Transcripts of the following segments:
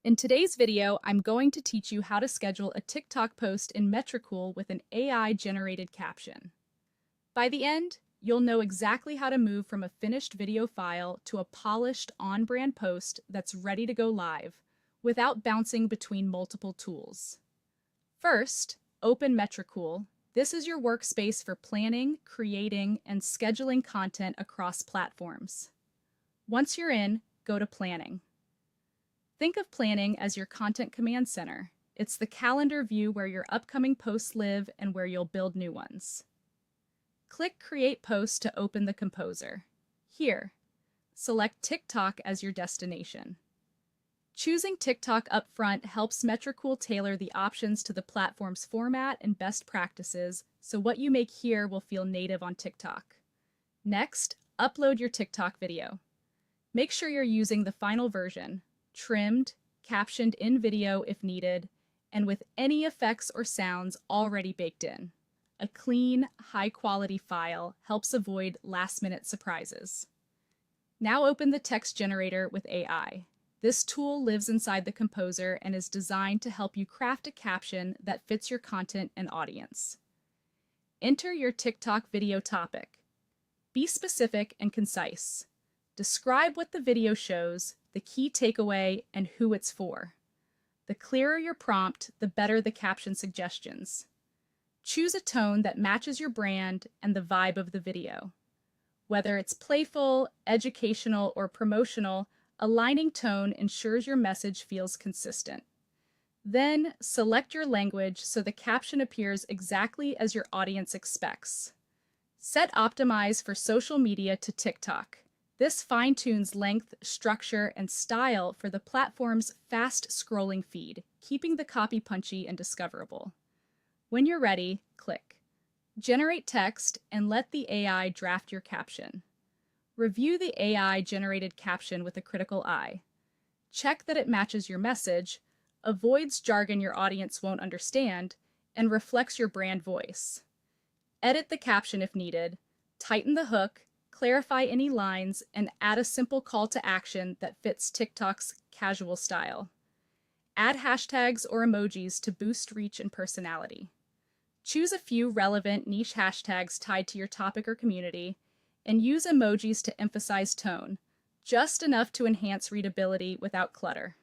In today's video, I'm going to teach you how to schedule a TikTok post in Metricool with an AI-generated caption. By the end, you'll know exactly how to move from a finished video file to a polished on-brand post that's ready to go live without bouncing between multiple tools. First, open Metricool. This is your workspace for planning, creating, and scheduling content across platforms. Once you're in, go to Planning. Think of planning as your content command center. It's the calendar view where your upcoming posts live and where you'll build new ones. Click Create Post to open the composer. Here, select TikTok as your destination. Choosing TikTok up front helps Metricool tailor the options to the platform's format and best practices, so what you make here will feel native on TikTok. Next, upload your TikTok video. Make sure you're using the final version, trimmed, captioned in video if needed, and with any effects or sounds already baked in. A clean, high-quality file helps avoid last-minute surprises. Now open the text generator with AI. This tool lives inside the composer and is designed to help you craft a caption that fits your content and audience. Enter your TikTok video topic. Be specific and concise. Describe what the video shows, the key takeaway, and who it's for. The clearer your prompt, the better the caption suggestions. Choose a tone that matches your brand and the vibe of the video. Whether it's playful, educational, or promotional, aligning tone ensures your message feels consistent. Then, select your language so the caption appears exactly as your audience expects. Set Optimize for social media to TikTok. This fine-tunes length, structure, and style for the platform's fast-scrolling feed, keeping the copy punchy and discoverable. When you're ready, click Generate Text and let the AI draft your caption. Review the AI-generated caption with a critical eye. Check that it matches your message, avoids jargon your audience won't understand, and reflects your brand voice. Edit the caption if needed, tighten the hook, clarify any lines, and add a simple call to action that fits TikTok's casual style. Add hashtags or emojis to boost reach and personality. Choose a few relevant niche hashtags tied to your topic or community, and use emojis to emphasize tone, just enough to enhance readability without clutter.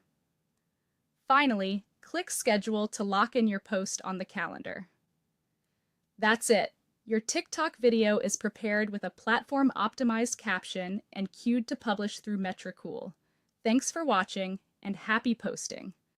Finally, click Schedule to lock in your post on the calendar. That's it. Your TikTok video is prepared with a platform-optimized caption and queued to publish through Metricool. Thanks for watching, and happy posting!